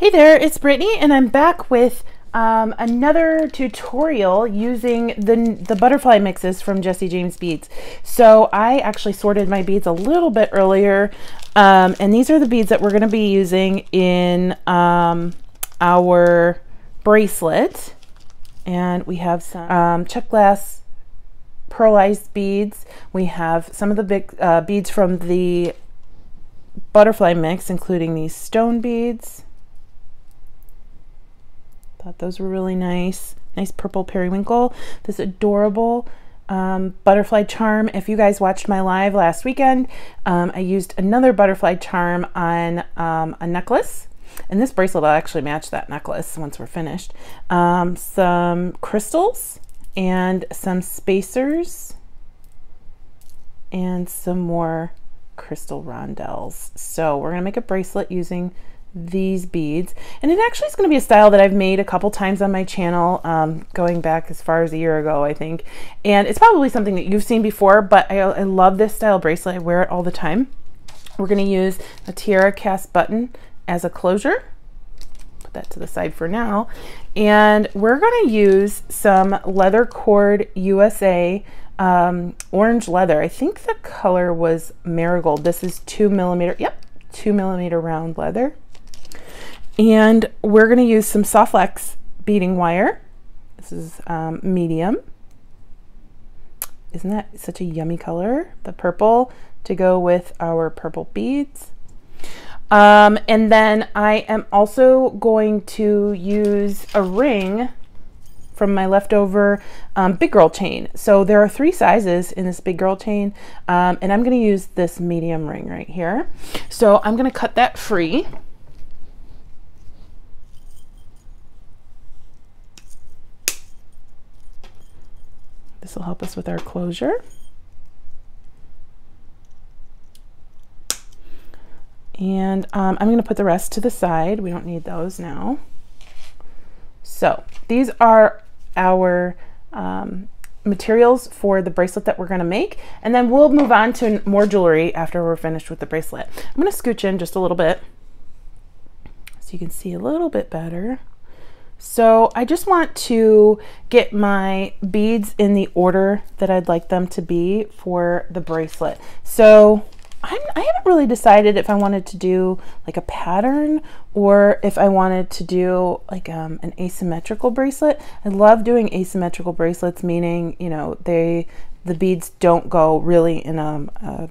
Hey there, it's Brittany, and I'm back with another tutorial using the butterfly mixes from Jesse James Beads. So I actually sorted my beads a little bit earlier, and these are the beads that we're going to be using in our bracelet. And we have some check glass pearlized beads. We have some of the big beads from the butterfly mix, including these stone beads. Thought those were really nice. Nice purple periwinkle. This adorable butterfly charm. If you guys watched my live last weekend, I used another butterfly charm on a necklace. And this bracelet will actually match that necklace once we're finished. Some crystals and some spacers and some more crystal rondelles. So we're gonna make a bracelet using these beads, and it actually is going to be a style that I've made a couple times on my channel, going back as far as a year ago, I think, and it's probably something that you've seen before, but I love this style bracelet. I wear it all the time. We're going to use a tiara cast button as a closure. Put that to the side for now, and we're going to use some leather cord USA orange leather. I think the color was Marigold. This is 2mm, yep, 2mm round leather. And we're going to use some soft flex beading wire. This is medium. Isn't that such a yummy color? The purple to go with our purple beads. And then I am also going to use a ring from my leftover big girl chain. So there are 3 sizes in this big girl chain, and I'm going to use this medium ring right here. So I'm going to cut that free. This will help us with our closure. And I'm going to put the rest to the side. We don't need those now. So these are our materials for the bracelet that we're going to make, and then we'll move on to more jewelry after we're finished with the bracelet. I'm going to scooch in just a little bit so you can see a little bit better. So I just want to get my beads in the order that I'd like them to be for the bracelet. So I haven't really decided if I wanted to do like a pattern or if I wanted to do like an asymmetrical bracelet. I love doing asymmetrical bracelets, meaning, you know, the beads don't go really in a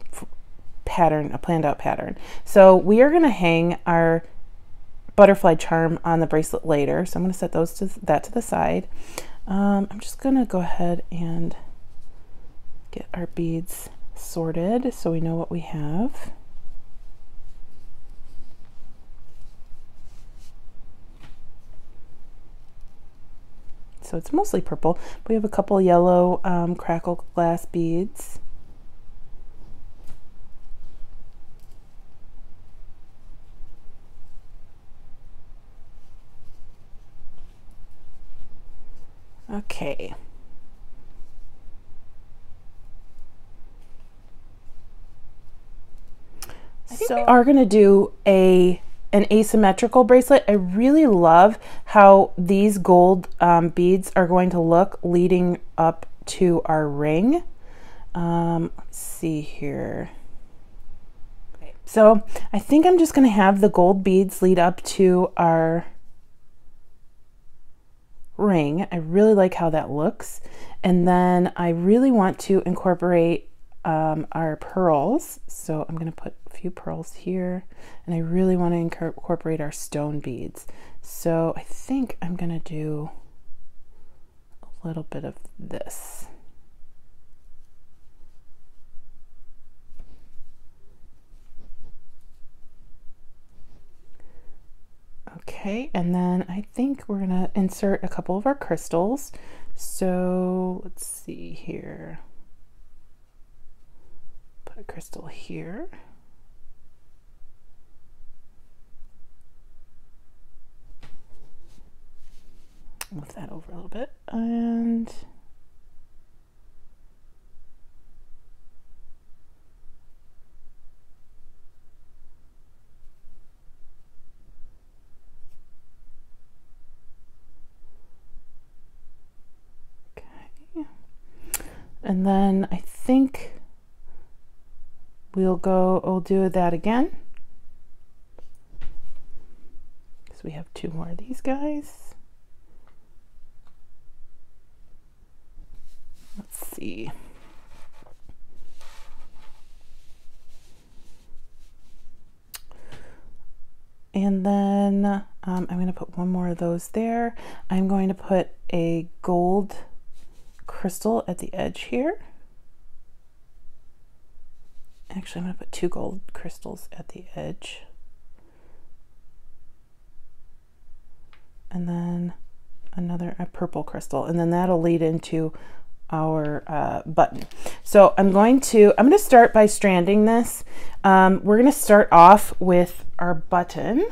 pattern, a planned out pattern. So we are going to hang our butterfly charm on the bracelet later, so I'm going to set those to the side. I'm just going to go ahead and get our beads sorted so we know what we have. So it's mostly purple. We have a couple yellow crackle glass beads. Okay. So we are going to do an asymmetrical bracelet. I really love how these gold beads are going to look leading up to our ring. Let's see here. Okay. So I think I'm just going to have the gold beads lead up to our ring. I really like how that looks, and then I really want to incorporate our pearls, so I'm going to put a few pearls here, and I really want to incorporate our stone beads. So I think I'm going to do a little bit of this. Okay, and then I think we're going to insert a couple of our crystals. So let's see here. Put a crystal here. Move that over a little bit, and And then I think we'll do that again. So we have 2 more of these guys. Let's see. And then I'm going to put 1 more of those there. I'm going to put a gold crystal at the edge here. Actually, I'm going to put 2 gold crystals at the edge. And then a purple crystal. And then that'll lead into our button. So I'm going to start by stranding this. We're going to start off with our button,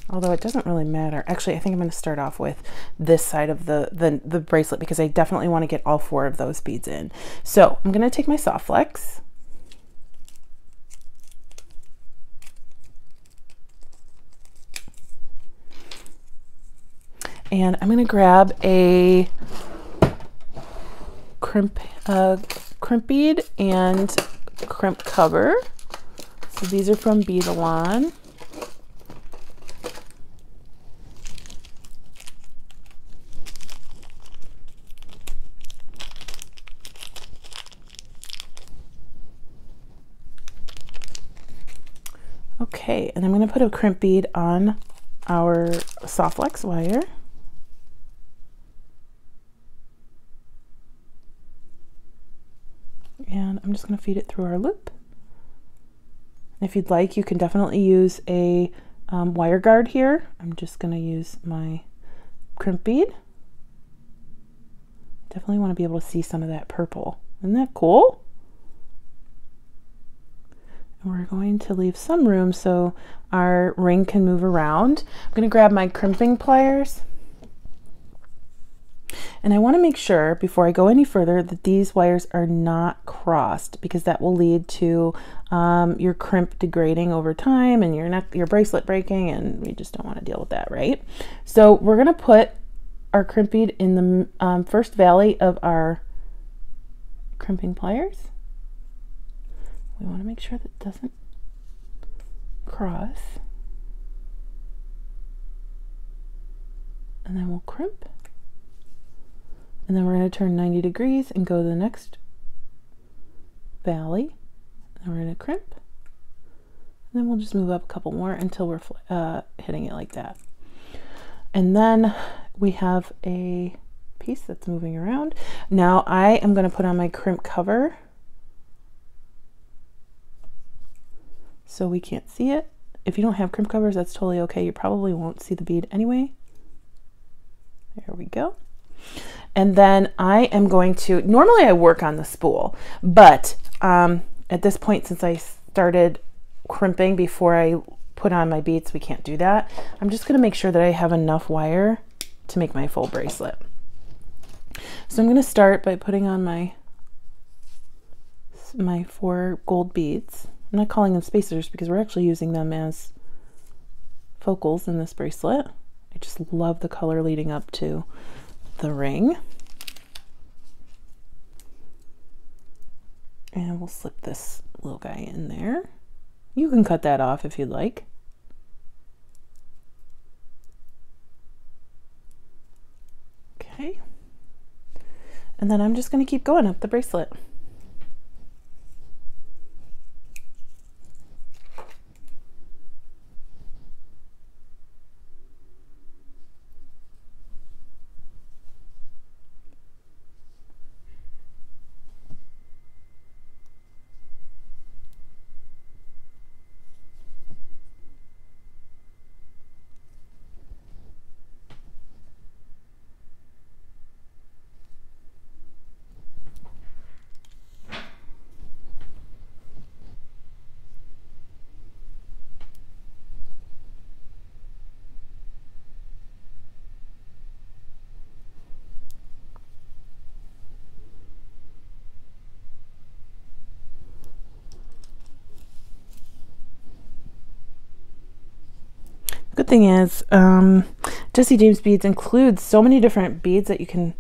although it doesn't really matter. Actually, I think I'm going to start off with this side of the bracelet because I definitely want to get all 4 of those beads in. So I'm going to take my soft flex. And I'm going to grab a crimp bead and crimp cover. So these are from Bead. Okay, and I'm going to put a crimp bead on our soft flex wire. And I'm just going to feed it through our loop. And if you'd like, you can definitely use a wire guard here. I'm just going to use my crimp bead. Definitely want to be able to see some of that purple. Isn't that cool? And we're going to leave some room so our ring can move around. I'm going to grab my crimping pliers. And I want to make sure before I go any further that these wires are not crossed, because that will lead to your crimp degrading over time and your bracelet breaking, and we just don't want to deal with that, right? So we're going to put our crimp bead in the first valley of our crimping pliers. We want to make sure that it doesn't cross. And then we'll crimp. And then we're going to turn 90 degrees and go to the next valley. And we're going to crimp. And then we'll just move up a couple more until we're hitting it like that. And then we have a piece that's moving around. Now I am going to put on my crimp cover so we can't see it. If you don't have crimp covers, that's totally okay. You probably won't see the bead anyway. There we go. And then I am going to, normally I work on the spool, but at this point, since I started crimping before I put on my beads, we can't do that. I'm just going to make sure that I have enough wire to make my full bracelet. So I'm going to start by putting on my 4 gold beads. I'm not calling them spacers because we're actually using them as focals in this bracelet. I just love the color leading up to the ring. And we'll slip this little guy in there. You can cut that off if you'd like. Okay. And then I'm just going to keep going up the bracelet. Good thing is, Jesse James Beads includes so many different beads that you can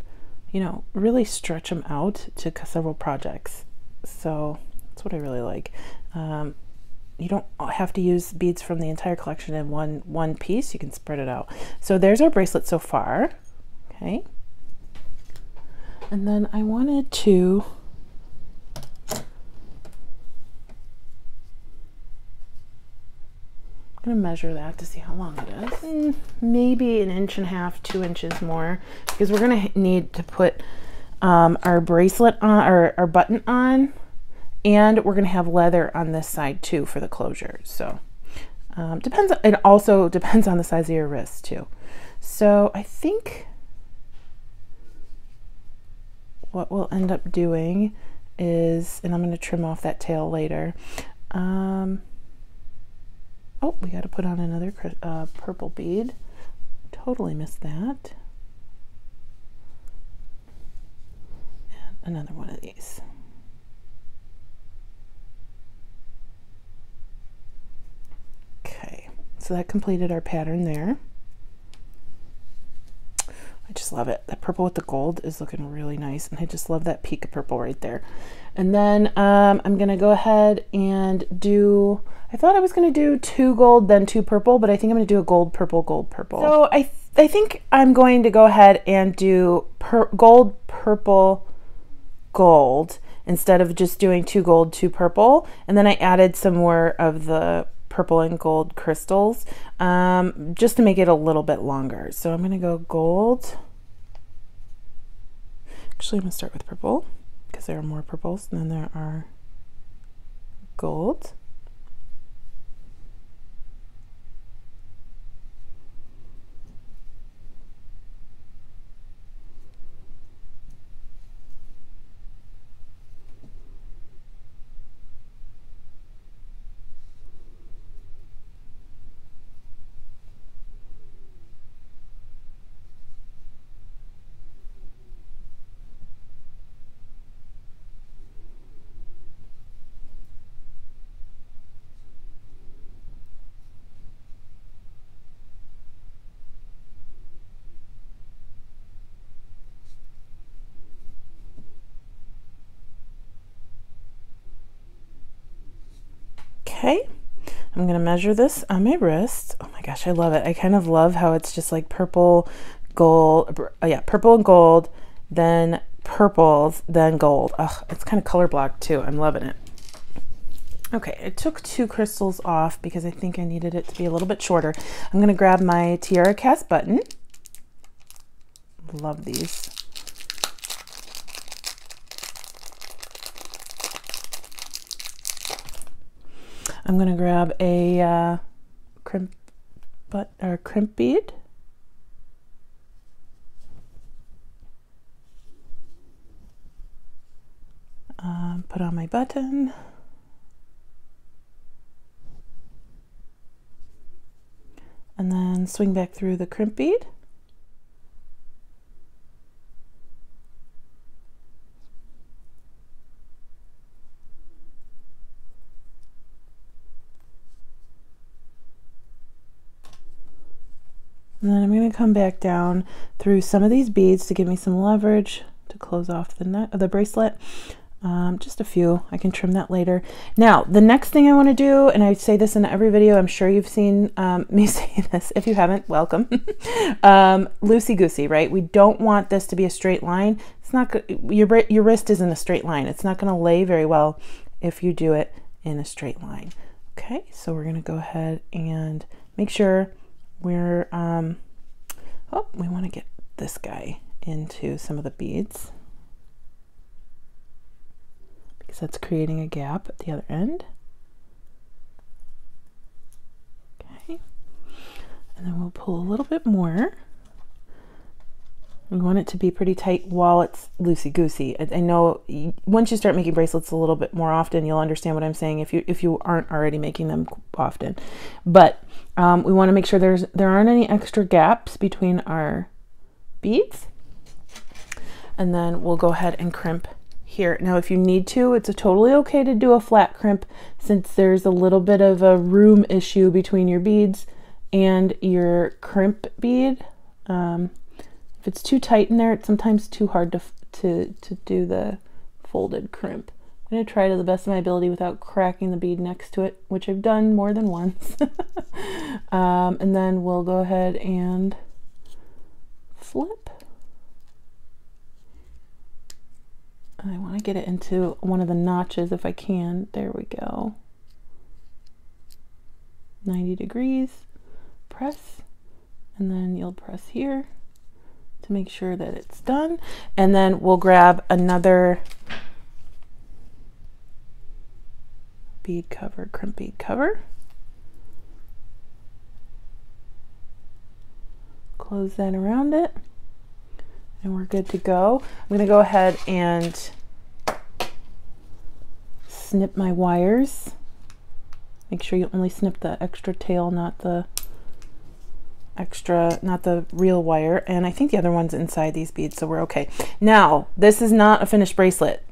you know, really stretch them out to several projects. So that's what I really like. You don't have to use beads from the entire collection in one piece. You can spread it out. So there's our bracelet so far. Okay. And then I wanted to I'm going to measure that to see how long it is. Maybe 1.5 inches, 2 inches more, because we're going to need to put our bracelet on, or our button on, and we're going to have leather on this side too for the closure. So depends. It also depends on the size of your wrist too. So I think what we'll end up doing is, and I'm going to trim off that tail later. Oh, we got to put on another purple bead. Totally missed that. And another one of these. Okay, so that completed our pattern there. I just love it. That purple with the gold is looking really nice, and I just love that peak of purple right there. And then I'm gonna go ahead and do, I thought I was gonna do 2 gold, then 2 purple, but I think I'm gonna do a gold, purple, gold, purple. So I think I'm going to go ahead and do gold, purple, gold, instead of just doing 2 gold, 2 purple. And then I added some more of the purple and gold crystals, just to make it a little bit longer. So I'm gonna go gold. Actually, I'm gonna start with purple, because there are more purples than there are gold. Okay, I'm gonna measure this on my wrist. Oh my gosh, I love it. I kind of love how it's just like purple, gold, yeah, purple and gold, then purples, then gold. Ugh, it's kind of color blocked too. I'm loving it. Okay, I took 2 crystals off because I think I needed it to be a little bit shorter. I'm gonna grab my tiara cast button. Love these. I'm going to grab a crimp bead. Put on my button. And then swing back through the crimp bead. And then I'm going to come back down through some of these beads to give me some leverage to close off the bracelet. Just a few. I can trim that later. Now, the next thing I want to do, and I say this in every video, I'm sure you've seen me say this. If you haven't, welcome. Loosey-goosey, right? We don't want this to be a straight line. It's not your wrist isn't a straight line. It's not going to lay very well if you do it in a straight line. Okay, so we're going to go ahead and make sure we're we want to get this guy into some of the beads because that's creating a gap at the other end. Okay, and then we'll pull a little bit more. We want it to be pretty tight while it's loosey-goosey. I know once you start making bracelets a little bit more often, you'll understand what I'm saying if you aren't already making them often. But we want to make sure there aren't any extra gaps between our beads. And then we'll go ahead and crimp here. Now, if you need to, it's totally okay to do a flat crimp since there's a little bit of a room issue between your beads and your crimp bead. If it's too tight in there, it's sometimes too hard to do the folded crimp. I'm going to try to the best of my ability without cracking the bead next to it, which I've done more than once. And then we'll go ahead and flip. I want to get it into one of the notches if I can. There we go. 90 degrees, press, and then you'll press here to make sure that it's done. And then we'll grab another bead cover, crimp bead cover. Close that around it, and we're good to go. I'm going to go ahead and snip my wires. Make sure you only snip the extra tail, not the real wire. And I think the other one's inside these beads, so we're okay. Now, this is not a finished bracelet.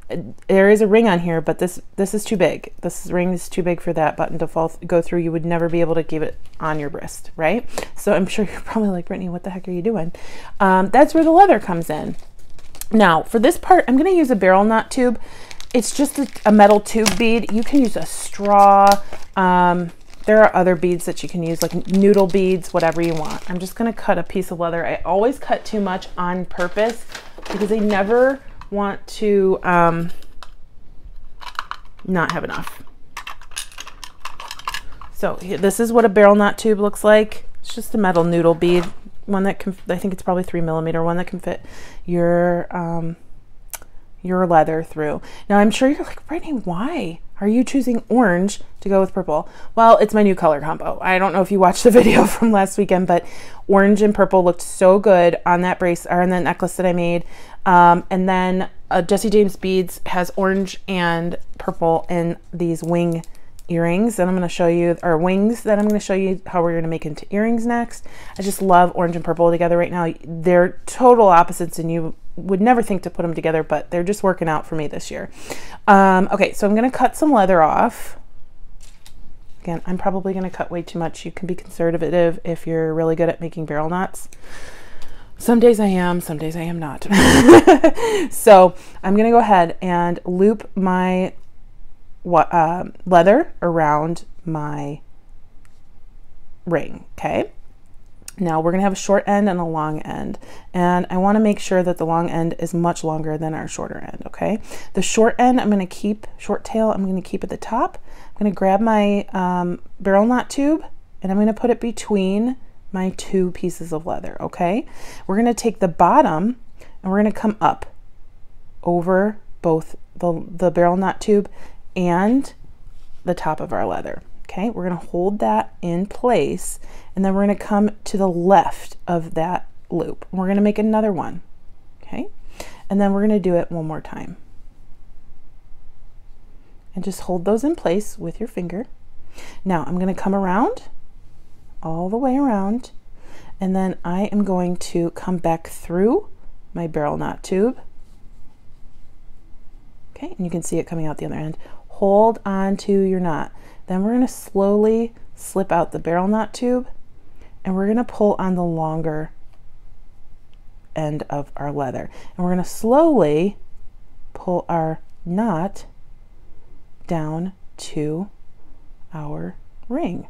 There is a ring on here, but this is too big. This ring is too big for that button to go through. You would never be able to keep it on your wrist, right? So I'm sure you're probably like, Brittany, what the heck are you doing? That's where the leather comes in. Now, for this part, I'm going to use a barrel knot tube. It's just a metal tube bead. You can use a straw. There are other beads that you can use, like noodle beads, whatever you want. I'm just going to cut a piece of leather. I always cut too much on purpose because I never want to not have enough. So this is what a barrel knot tube looks like. It's just a metal noodle bead, one that can, I think it's probably 3mm, one that can fit your leather through. Now I'm sure you're like, Brittany, why are you choosing orange to go with purple? Well, it's my new color combo. I don't know if you watched the video from last weekend, but orange and purple looked so good on that on that necklace that I made. And then Jessie James Beads has orange and purple in these wing earrings that I'm going to show you, or wings that I'm going to show you how we're going to make into earrings next. I just love orange and purple together right now. They're total opposites and you would never think to put them together, but they're just working out for me this year. Okay, so I'm going to cut some leather off. Again, I'm probably going to cut way too much. You can be conservative if you're really good at making barrel knots. Some days I am, some days I am not. So I'm going to go ahead and loop my leather around my ring. Okay. Now we're going to have a short end and a long end, and I want to make sure that the long end is much longer than our shorter end. Okay. The short end, I'm going to keep, short tail, I'm going to keep at the top. I'm going to grab my barrel knot tube and I'm going to put it between my two pieces of leather. Okay. We're going to take the bottom and we're going to come up over both the barrel knot tube and the top of our leather. Okay, we're going to hold that in place, and then we're going to come to the left of that loop. We're going to make another one. Okay, and then we're going to do it one more time. And just hold those in place with your finger. Now I'm going to come around, all the way around, and then I am going to come back through my barrel knot tube. Okay, and you can see it coming out the other end. Hold on to your knot. Then we're going to slowly slip out the barrel knot tube, and we're going to pull on the longer end of our leather. And we're going to slowly pull our knot down to our ring.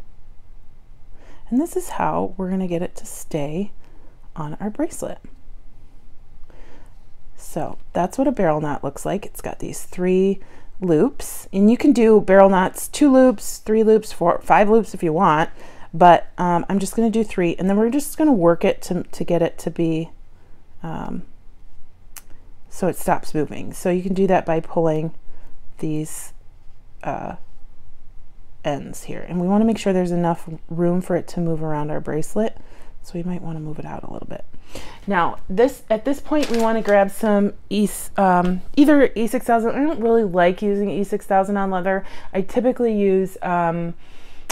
And this is how we're going to get it to stay on our bracelet. So that's what a barrel knot looks like. It's got these 3 loops, and you can do barrel knots 2 loops, 3 loops, 4, 5 loops if you want, but I'm just going to do 3, and then we're just going to work it to get it to be so it stops moving. So you can do that by pulling these ends here, and we want to make sure there's enough room for it to move around our bracelet, so we might want to move it out a little bit. Now at this point we want to grab some either E6000. I don't really like using E6000 on leather. I typically use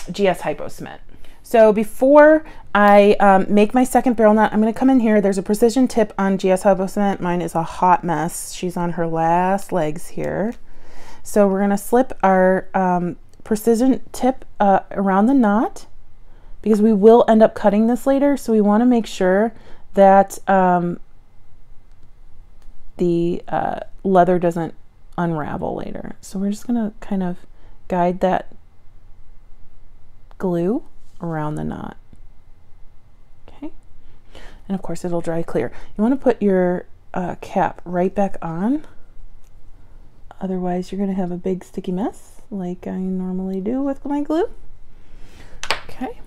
GS Hypo Cement. So before I make my second barrel knot, I'm going to come in here. There's a precision tip on GS Hypo Cement. Mine is a hot mess. She's on her last legs here. So we're going to slip our precision tip around the knot, because we will end up cutting this later. So we want to make sure that the leather doesn't unravel later. So we're just gonna kind of guide that glue around the knot. Okay, and of course it'll dry clear. You want to put your cap right back on, otherwise you're going to have a big sticky mess like I normally do with my glue. Okay,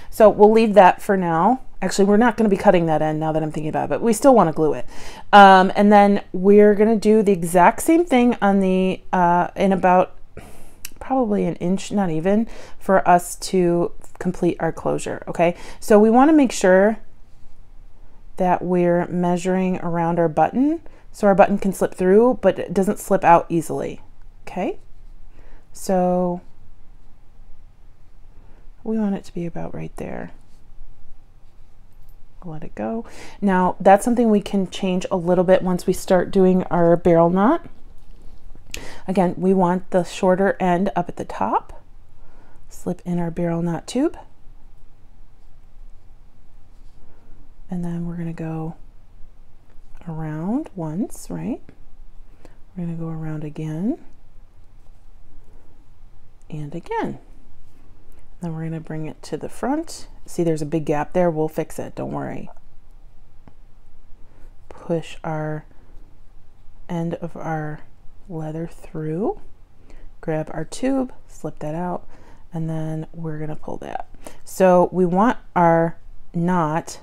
so we'll leave that for now. Actually, we're not going to be cutting that end now that I'm thinking about it, but we still want to glue it. And then we're going to do the exact same thing on the in about probably an inch, not even, for us to complete our closure. Okay, so we want to make sure that we're measuring around our button so our button can slip through, but it doesn't slip out easily. Okay, so we want it to be about right there. Let it go. Now that's something we can change a little bit once we start doing our barrel knot. Again, we want the shorter end up at the top. Slip in our barrel knot tube. And then we're going to go around once, right? We're going to go around again and again. Then we're going to bring it to the front. See, there's a big gap there. We'll fix it. Don't worry. Push our end of our leather through. Grab our tube, slip that out, and then we're going to pull that. So we want our knot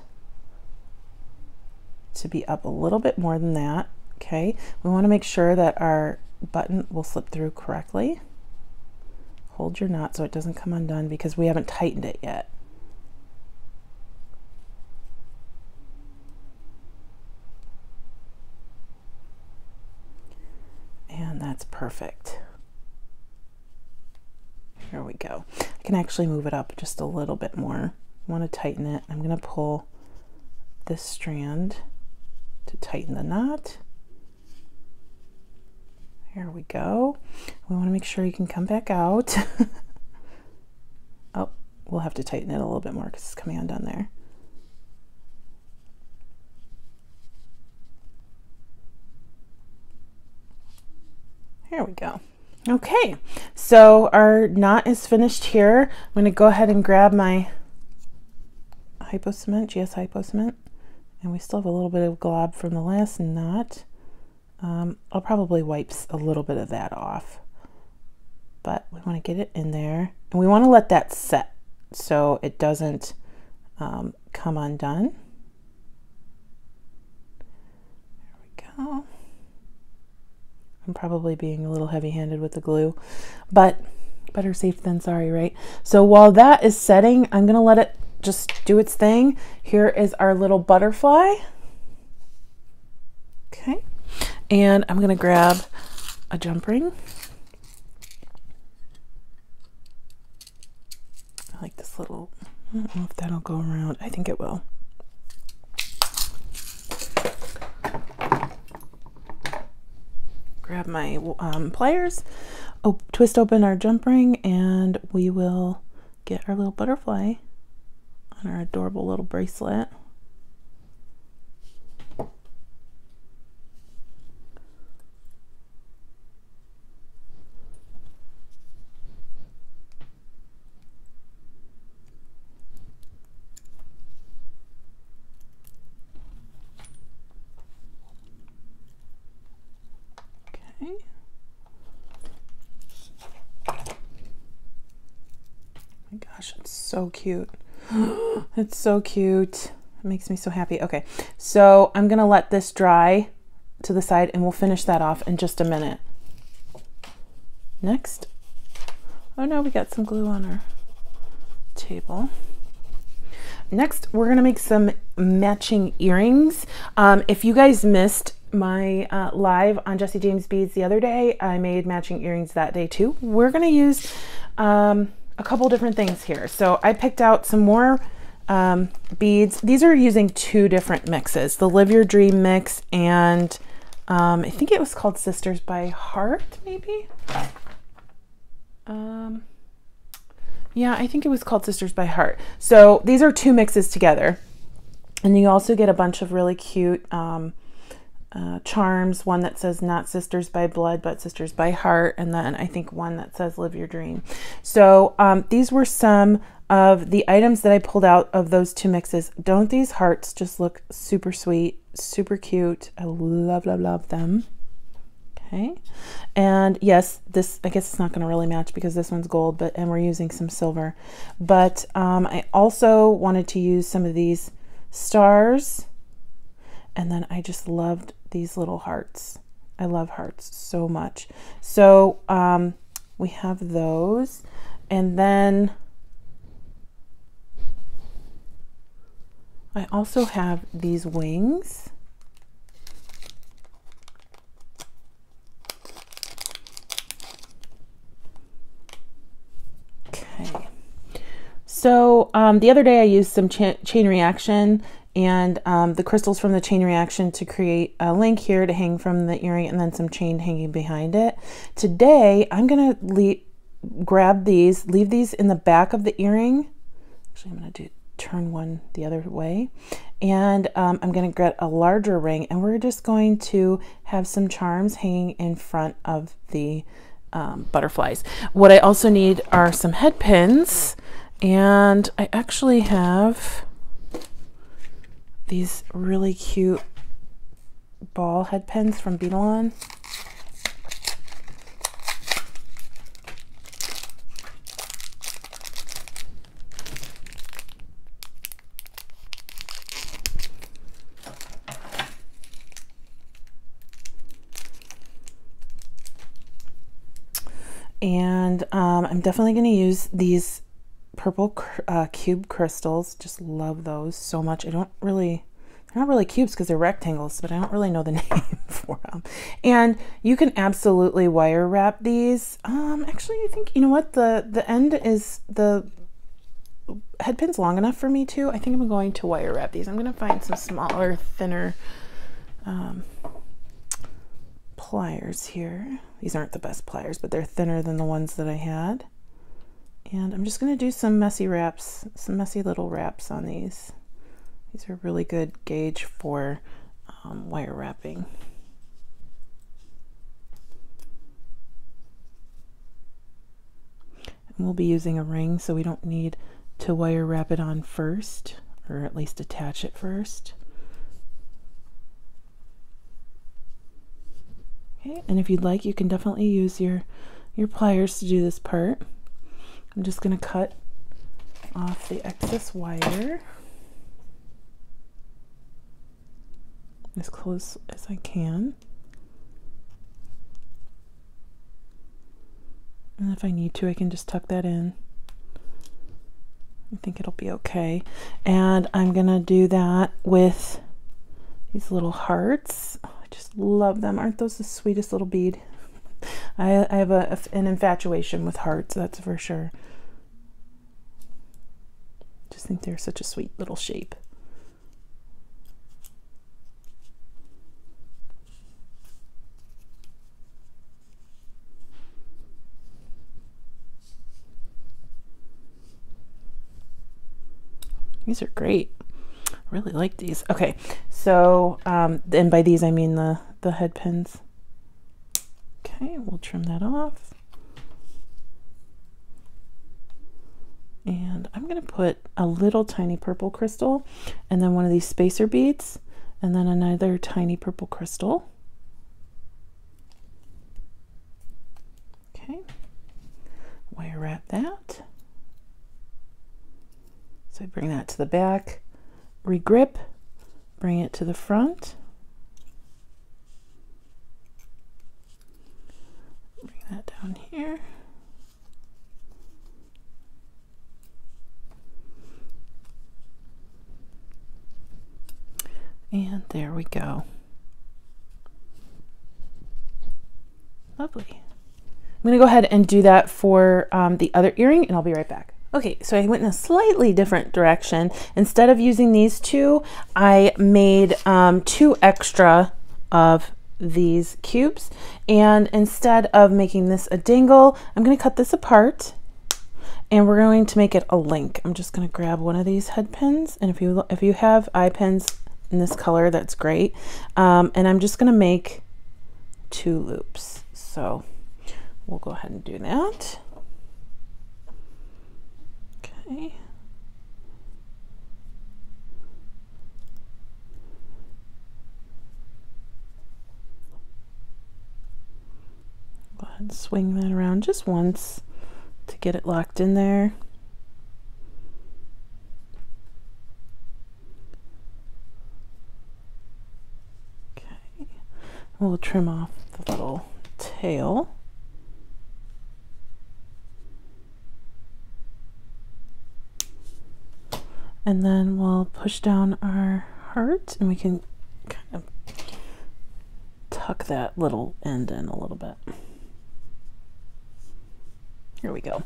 to be up a little bit more than that. Okay, we want to make sure that our button will slip through correctly. Hold your knot so it doesn't come undone because we haven't tightened it yet. And that's perfect. There we go. I can actually move it up just a little bit more. I want to tighten it. I'm going to pull this strand to tighten the knot. Here we go. We want to make sure you can come back out. Oh, we'll have to tighten it a little bit more because it's coming undone there. There we go. Okay, so our knot is finished here. I'm going to go ahead and grab my hypo cement, GS hypo cement, and we still have a little bit of glob from the last knot. I'll probably wipe a little bit of that off, but we want to get it in there, and we want to let that set so it doesn't come undone. There we go. I'm probably being a little heavy-handed with the glue, but better safe than sorry, right? So while that is setting, I'm going to let it just do its thing. Here is our little butterfly. Okay. And I'm going to grab a jump ring. I like this little, I don't know if that'll go around. I think it will. Grab my pliers, twist open our jump ring, and we will get our little butterfly on our adorable little bracelet. My gosh, it's so cute. It's so cute. It makes me so happy. Okay, so I'm gonna let this dry to the side and we'll finish that off in just a minute. Next, oh no, we got some glue on our table. Next, we're gonna make some matching earrings. If you guys missed my live on Jesse James Beads the other day, I made matching earrings that day too. We're gonna use a couple different things here. So I picked out some more beads. These are using two different mixes, the Live Your Dream mix and I think it was called Sisters by Heart, maybe? Yeah, I think it was called Sisters by Heart. So these are two mixes together. And you also get a bunch of really cute charms, one that says not sisters by blood but sisters by heart, and then I think one that says live your dream. So these were some of the items that I pulled out of those two mixes. Don't these hearts just look super sweet, super cute? I love them. Okay, and yes, this, I guess it's not going to really match because this one's gold, but and we're using some silver. But I also wanted to use some of these stars, and then I just loved these little hearts. I love hearts so much. So we have those, and then I also have these wings. Okay. So the other day I used some chain reaction and the crystals from the chain reaction to create a link here to hang from the earring, and then some chain hanging behind it. Today I'm gonna grab these, leave these in the back of the earring. Actually, I'm gonna turn one the other way, and I'm going to get a larger ring, and we're just going to have some charms hanging in front of the butterflies. What I also need are some head pins, and I actually have these really cute ball head pins from Bead. And I'm definitely going to use these purple cube crystals. Just love those so much. They're not really cubes because they're rectangles, but I don't really know the name for them. And you can absolutely wire wrap these. Actually, I think, you know what, the end is, the head pin's long enough for me too. I think I'm going to wire wrap these. I'm going to find some smaller, thinner pliers here. These aren't the best pliers, but they're thinner than the ones that I had. And I'm just going to do some messy wraps, some messy little wraps on these. These are really good gauge for wire wrapping. And we'll be using a ring, so we don't need to wire wrap it on first, or at least attach it first. Okay, and if you'd like, you can definitely use your pliers to do this part. I'm just going to cut off the excess wire as close as I can. And if I need to, I can just tuck that in. I think it'll be okay. And I'm going to do that with these little hearts. I just love them. Aren't those the sweetest little bead? I have an infatuation with hearts, that's for sure. Just think they're such a sweet little shape. These are great. I really like these. Okay, so and by these I mean the head pins. Okay, we'll trim that off. And I'm going to put a little tiny purple crystal, and then one of these spacer beads, and then another tiny purple crystal. Okay, wire wrap that. So I bring that to the back, regrip, bring it to the front. Bring that down here. And there we go. Lovely. I'm going to go ahead and do that for the other earring, and I'll be right back. Okay, so I went in a slightly different direction. Instead of using these two, I made 2 extra of these cubes. And instead of making this a dangle, I'm going to cut this apart, and we're going to make it a link. I'm just going to grab one of these head pins, and if you have eye pins, in this color, that's great. And I'm just gonna make 2 loops. So we'll go ahead and do that. Okay. Go ahead and swing that around just once to get it locked in there. Okay. We'll trim off the little tail. And then we'll push down our heart, and we can kind of tuck that little end in a little bit. Here we go.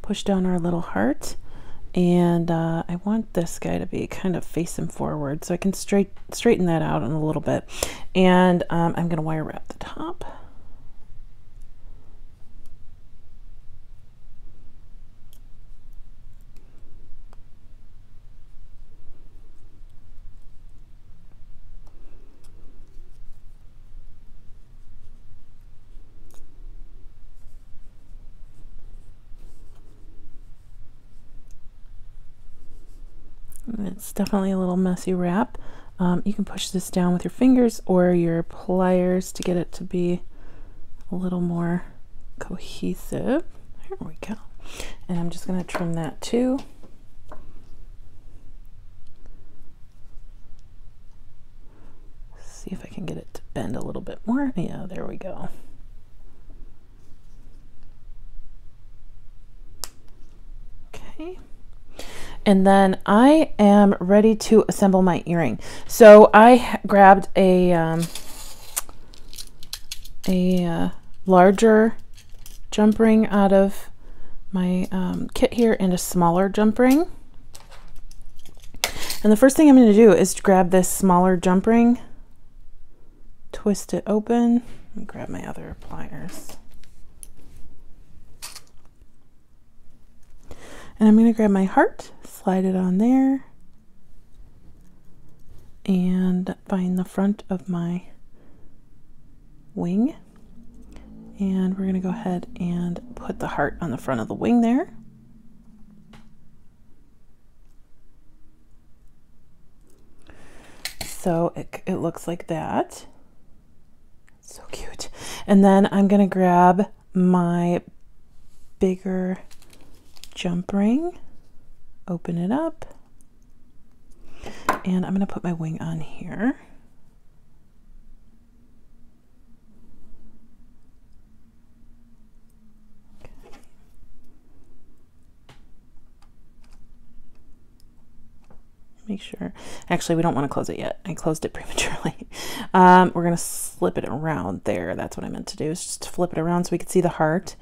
Push down our little heart, and I want this guy to be kind of facing forward, so I can straighten that out in a little bit. And I'm going to wire wrap the top. It's definitely a little messy wrap. You can push this down with your fingers or your pliers to get it to be a little more cohesive. Here we go. And I'm just going to trim that too. See if I can get it to bend a little bit more. Yeah, there we go. Okay. And then I am ready to assemble my earring. So I grabbed a larger jump ring out of my kit here and a smaller jump ring. And the first thing I'm going to do is grab this smaller jump ring, twist it open, and grab my other pliers. And I'm going to grab my heart, slide it on there, and find the front of my wing. And we're going to go ahead and put the heart on the front of the wing there. So it looks like that. So cute. And then I'm going to grab my bigger jump ring, open it up, and I'm going to put my wing on here. Okay. Make sure, actually we don't want to close it yet. I closed it prematurely. We're going to slip it around there. That's what I meant to do, is just flip it around so we can see the heart.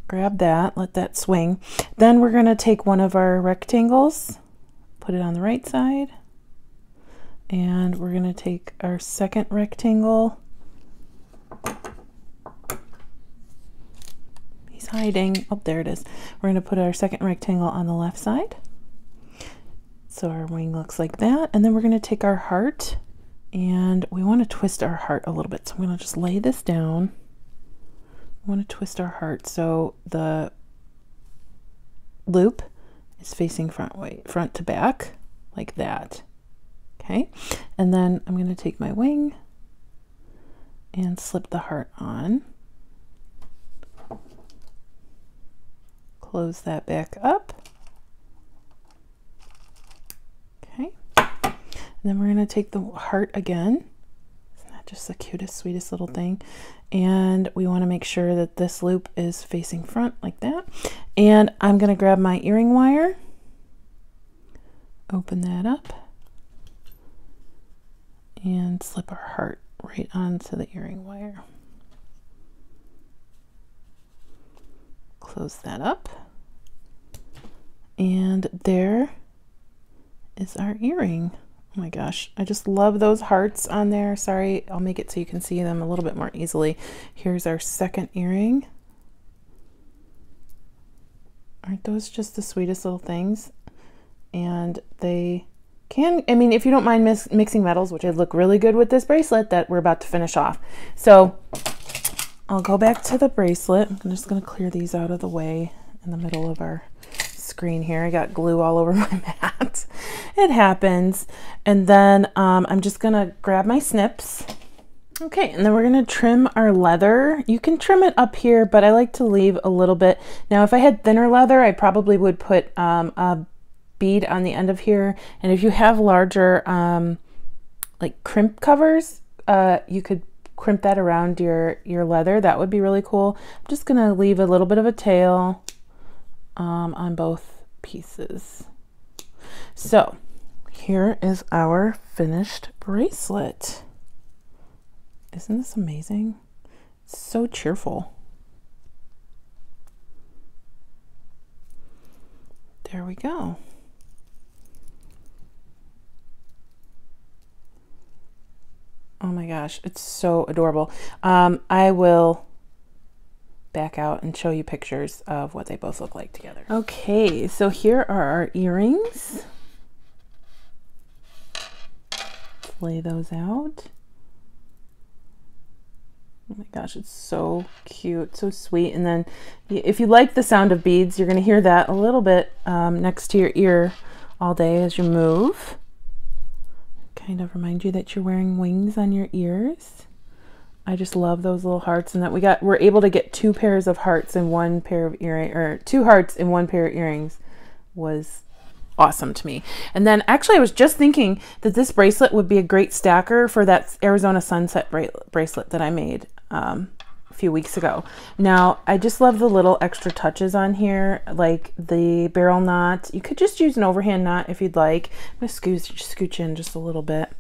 Grab that, let that swing. Then we're going to take one of our rectangles, put it on the right side, and we're going to take our second rectangle. He's hiding. Oh, there it is. We're going to put our second rectangle on the left side. So our wing looks like that. And then we're going to take our heart, and we want to twist our heart a little bit. So I'm going to just lay this down. Want to twist our heart so the loop is facing front to back like that. Okay, and then I'm going to take my wing and slip the heart on, close that back up. Okay, and then we're going to take the heart again. Isn't that just the cutest, sweetest little thing? And we want to make sure that this loop is facing front like that. And I'm going to grab my earring wire, open that up, and slip our heart right onto the earring wire. Close that up. And there is our earring. Oh my gosh, I just love those hearts on there. Sorry, I'll make it so you can see them a little bit more easily. Here's our second earring. Aren't those just the sweetest little things? And they I mean, if you don't mind mixing metals, which would look really good with this bracelet that we're about to finish off. So I'll go back to the bracelet. I'm just going to clear these out of the way in the middle of our screen here. I got glue all over my mat. It happens. And then I'm just going to grab my snips. Okay, and then we're going to trim our leather. You can trim it up here, but I like to leave a little bit. Now, if I had thinner leather, I probably would put a bead on the end of here. And if you have larger like crimp covers, you could crimp that around your leather. That would be really cool. I'm just going to leave a little bit of a tail on both pieces. So here is our finished bracelet. Isn't this amazing? It's so cheerful. There we go. Oh my gosh, it's so adorable. I will back out and show you pictures of what they both look like together. Okay, so here are our earrings. Let's lay those out. Oh my gosh, it's so cute, so sweet. And then if you like the sound of beads, you're going to hear that a little bit next to your ear all day as you move. Kind of remind you that you're wearing wings on your ears. I just love those little hearts, and that we're able to get 2 pairs of hearts in one pair of earrings, or 2 hearts in one pair of earrings was awesome to me. And then actually I was just thinking that this bracelet would be a great stacker for that Arizona sunset bracelet that I made a few weeks ago. Now I just love the little extra touches on here, like the barrel knot. You could just use an overhand knot if you'd like. I'm gonna scooch in just a little bit.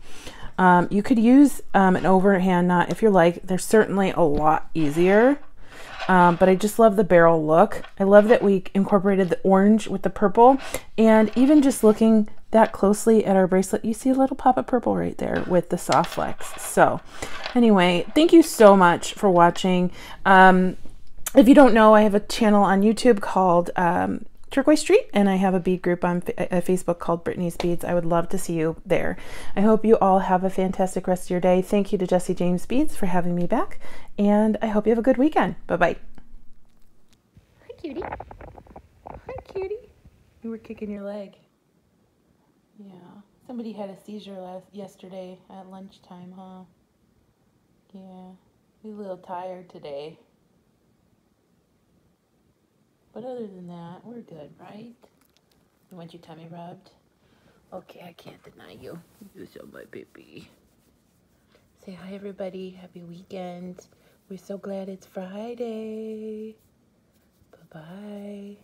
You could use an overhand knot if you're like. They're certainly a lot easier. But I just love the barrel look. I love that we incorporated the orange with the purple, and even just looking that closely at our bracelet, you see a little pop of purple right there with the soft flex. So anyway, thank you so much for watching. If you don't know, I have a channel on YouTube called Turquoise.Street, and I have a bead group on Facebook called Brittany's Beads. I would love to see you there. I hope you all have a fantastic rest of your day. Thank you to Jesse James Beads for having me back, and I hope you have a good weekend. Bye-bye. Hi, cutie. Hi, cutie. You were kicking your leg. Yeah. Somebody had a seizure yesterday at lunchtime, huh? Yeah. He's a little tired today. But other than that, we're good, right? You want your tummy rubbed? Okay, I can't deny you. You're so my baby. Say hi, everybody. Happy weekend. We're so glad it's Friday. Bye-bye.